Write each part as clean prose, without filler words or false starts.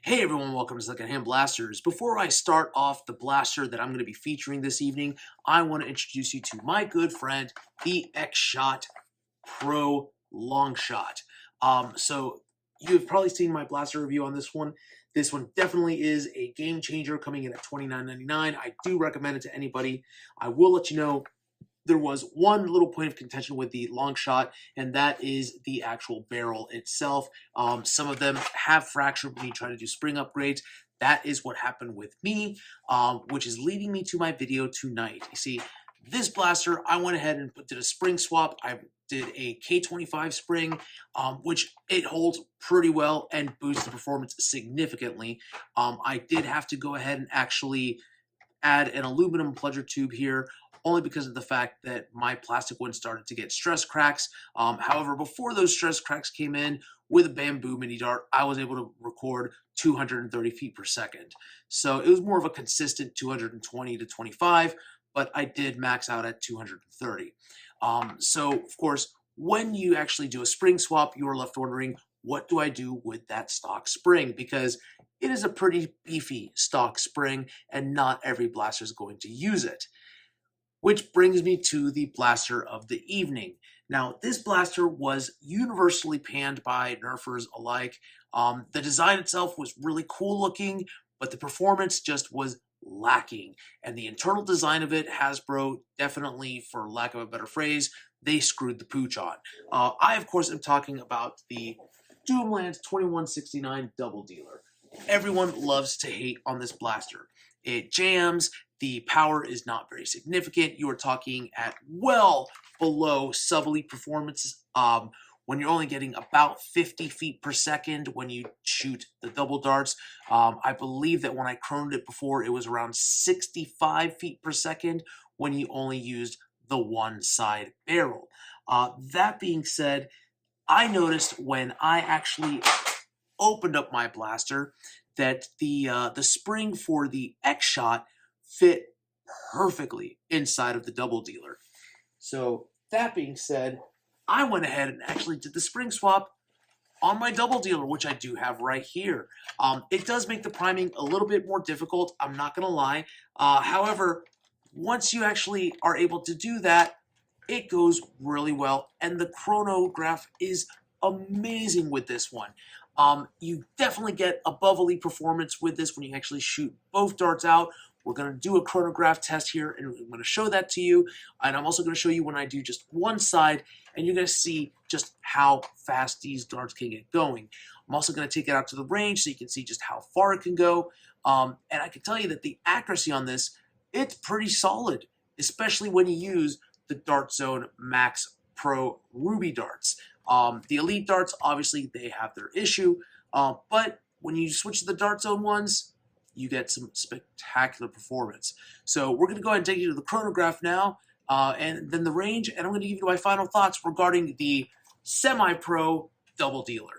Hey everyone, welcome to Secondhand Blasters. Before I start off the blaster that I'm going to be featuring this evening, I want to introduce you to my good friend, the X-Shot Pro Long Shot. So you've probably seen my blaster review on this one. This one definitely is a game changer, coming in at $29.99. I do recommend it to anybody. I will let you know there was one little point of contention with the long shot, and that is the actual barrel itself. Some of them have fractured when you try to do spring upgrades. That is what happened with me, which is leading me to my video tonight. You see, this blaster, I went ahead and did a spring swap. I did a K25 spring, which it holds pretty well and boosts the performance significantly. I did have to go ahead and actually add an aluminum plunger tube here, only because of the fact that my plastic one started to get stress cracks. However, before those stress cracks came in, with a bamboo mini dart, I was able to record 230 feet per second. So it was more of a consistent 220 to 25, but I did max out at 230. So, of course, when you actually do a spring swap, you are left wondering, what do I do with that stock spring? Because it is a pretty beefy stock spring, and not every blaster is going to use it. Which brings me to the blaster of the evening. Now, this blaster was universally panned by nerfers alike. The design itself was really cool looking, but the performance just was lacking. And the internal design of it, Hasbro definitely, for lack of a better phrase, they screwed the pooch on. I, of course, am talking about the Doomland 2169 Double Dealer. Everyone loves to hate on this blaster. It jams. The power is not very significant. You are talking at well below sub-elite performances when you're only getting about 50 feet per second when you shoot the double darts. I believe that when I chroned it before, it was around 65 feet per second when you only used the one side barrel. That being said, I noticed when I actually opened up my blaster that the spring for the X-Shot fit perfectly inside of the double dealer. So that being said, I went ahead and actually did the spring swap on my double dealer, which I do have right here. It does make the priming a little bit more difficult, I'm not going to lie. However, once you actually are able to do that, it goes really well, and the chronograph is amazing with this one. You definitely get above elite performance with this when you actually shoot both darts out. We're going to do a chronograph test here, and I'm going to show that to you. And I'm also going to show you when I do just one side, and you're going to see just how fast these darts can get going. I'm also going to take it out to the range so you can see just how far it can go. And I can tell you that the accuracy on this, it's pretty solid, especially when you use the Dart Zone Max Pro Ruby darts. The Elite darts, obviously, they have their issue, but when you switch to the Dart Zone ones, you get some spectacular performance. So we're going to go ahead and take you to the chronograph now, and then the range, and I'm going to give you my final thoughts regarding the semi-pro double dealer.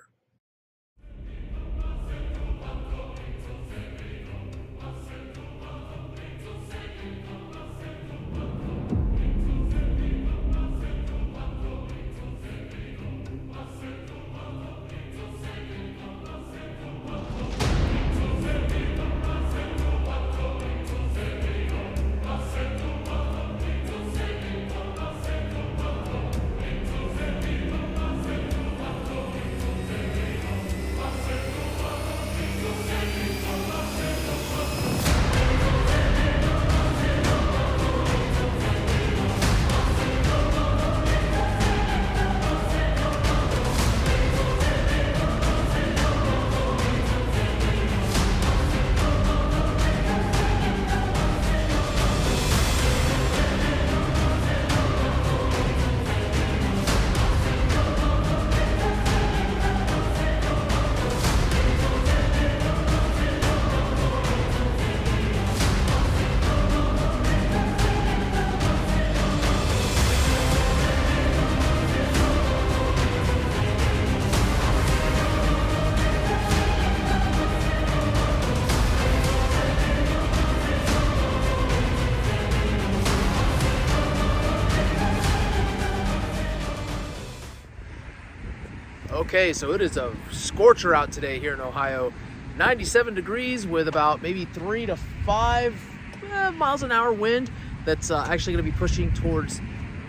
Okay, so it is a scorcher out today here in Ohio. 97 degrees with about maybe 3 to 5 miles an hour wind that's actually going to be pushing towards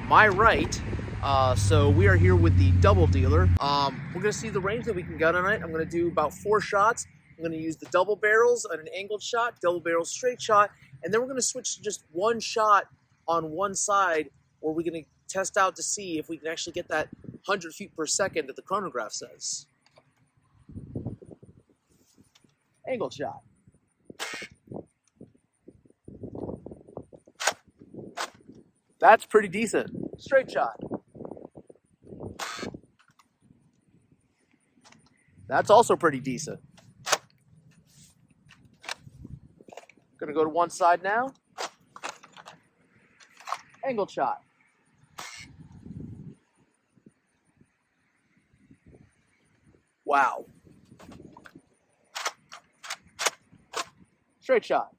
my right. So we are here with the double dealer. We're going to see the range that we can get on it. I'm going to do about 4 shots. I'm going to use the double barrels on an angled shot, double barrel straight shot, and then we're going to switch to just 1 shot on one side where we're going to test out to see if we can actually get that 100 feet per second that the chronograph says. Angled shot. That's pretty decent. Straight shot. That's also pretty decent. Gonna go to one side now. Angled shot. Wow. Straight shot.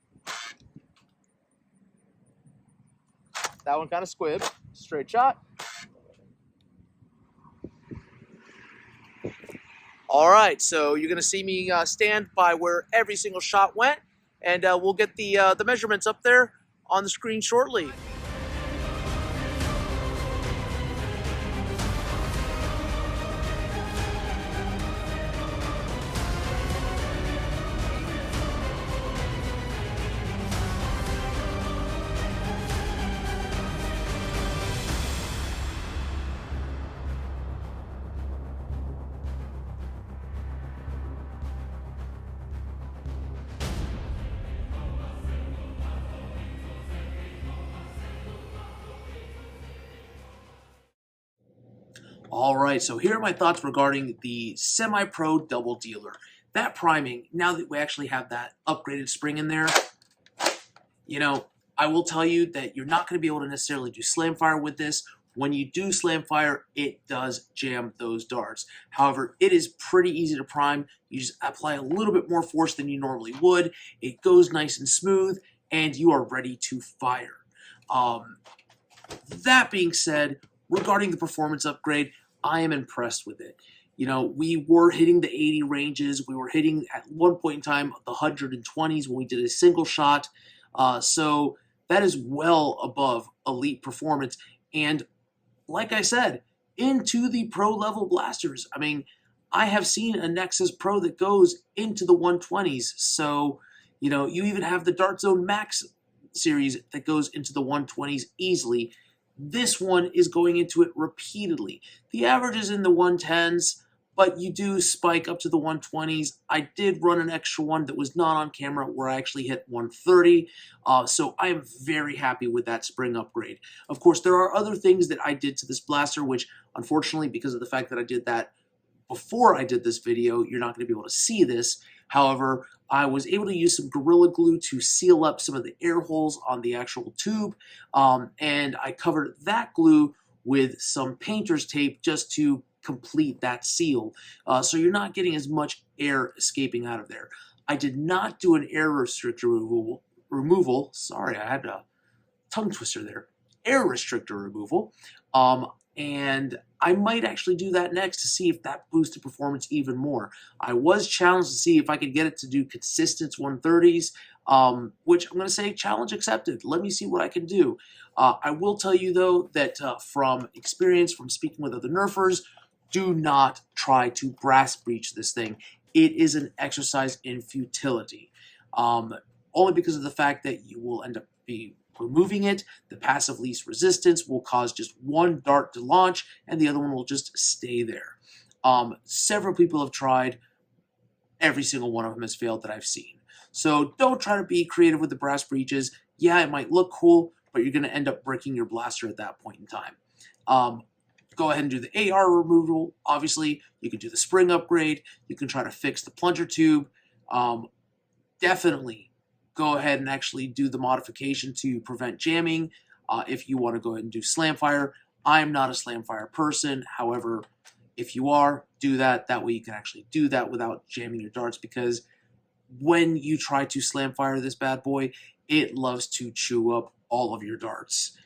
That one kind of squibbed. Straight shot. All right, so you're gonna see me stand by where every single shot went, and we'll get the measurements up there on the screen shortly. All right, so here are my thoughts regarding the semi-pro double dealer. That priming, now that we actually have that upgraded spring in there, you know, I will tell you that you're not going to be able to necessarily do slam fire with this. When you do slam fire, it does jam those darts. However, it is pretty easy to prime. You just apply a little bit more force than you normally would. It goes nice and smooth, and you are ready to fire. That being said, regarding the performance upgrade, I am impressed with it. You know, we were hitting the 80 ranges. We were hitting, at one point in time, the 120s when we did a single shot. So that is well above elite performance. And like I said, into the pro level blasters. I mean, I have seen a Nexus Pro that goes into the 120s. So, you know, you even have the Dart Zone Max series that goes into the 120s easily. This one is going into it repeatedly. The average is in the 110s, but you do spike up to the 120s. I did run an extra one that was not on camera where I actually hit 130, so I am very happy with that spring upgrade. Of course, there are other things that I did to this blaster, which unfortunately, because of the fact that I did that before I did this video, you're not going to be able to see this. However, I was able to use some Gorilla Glue to seal up some of the air holes on the actual tube, and I covered that glue with some painter's tape just to complete that seal. So you're not getting as much air escaping out of there. I did not do an air restrictor removal. Sorry, I had a tongue twister there. Air restrictor removal. And I might actually do that next to see if that boosted performance even more. I was challenged to see if I could get it to do consistent 130s, which I'm going to say challenge accepted. Let me see what I can do. I will tell you, though, that from experience, from speaking with other nerfers, do not try to brass breach this thing. It is an exercise in futility, only because of the fact that you will end up removing it. The passive least resistance will cause just one dart to launch, and the other one will just stay there. Several people have tried. Every single one of them has failed that I've seen. So don't try to be creative with the brass breaches. Yeah, it might look cool, but you're going to end up breaking your blaster at that point in time. Go ahead and do the AR removal. Obviously, you can do the spring upgrade. You can try to fix the plunger tube. Definitely go ahead and actually do the modification to prevent jamming if you want to go ahead and do slam fire. I'm not a slam fire person. However, if you are, do that. That way you can actually do that without jamming your darts, because when you try to slam fire this bad boy, it loves to chew up all of your darts.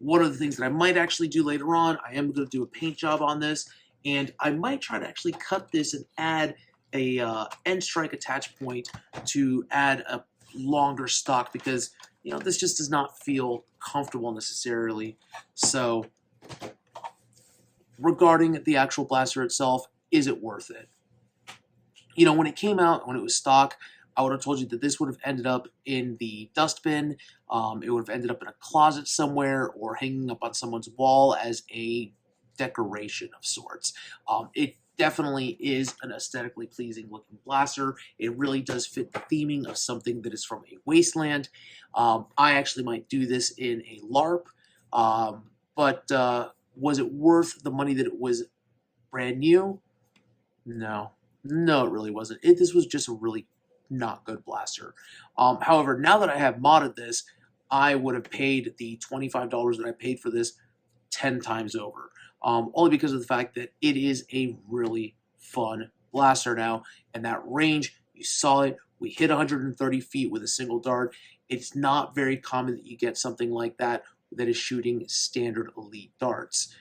One of the things that I might actually do later on, I am going to do a paint job on this, and I might try to actually cut this and add end strike attach point to add a longer stock because this just does not feel comfortable necessarily. So regarding the actual blaster itself, is it worth it? When it came out, when it was stock, I would have told you that this would have ended up in the dustbin. It would have ended up in a closet somewhere or hanging up on someone's wall as a decoration of sorts. It definitely is an aesthetically pleasing looking blaster. It really does fit the theming of something that is from a wasteland. I actually might do this in a LARP, but was it worth the money that it was brand new? No, it really wasn't. This was just a really not good blaster. However, now that I have modded this, I would have paid the $25 that I paid for this 10 times over. Only because of the fact that it is a really fun blaster now, and that range, you saw it, we hit 130 feet with a single dart. It's not very common that you get something like that is shooting standard elite darts.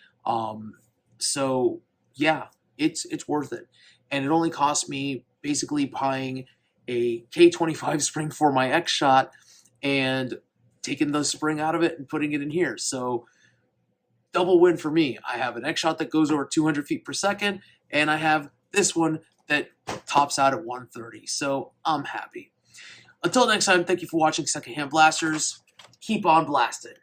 So yeah, it's worth it. And it only cost me basically buying a K25 spring for my X-Shot and taking the spring out of it and putting it in here. So double win for me. I have an X-Shot that goes over 200 feet per second, and I have this one that tops out at 130. So I'm happy. Until next time, thank you for watching Secondhand Blasters. Keep on blasting.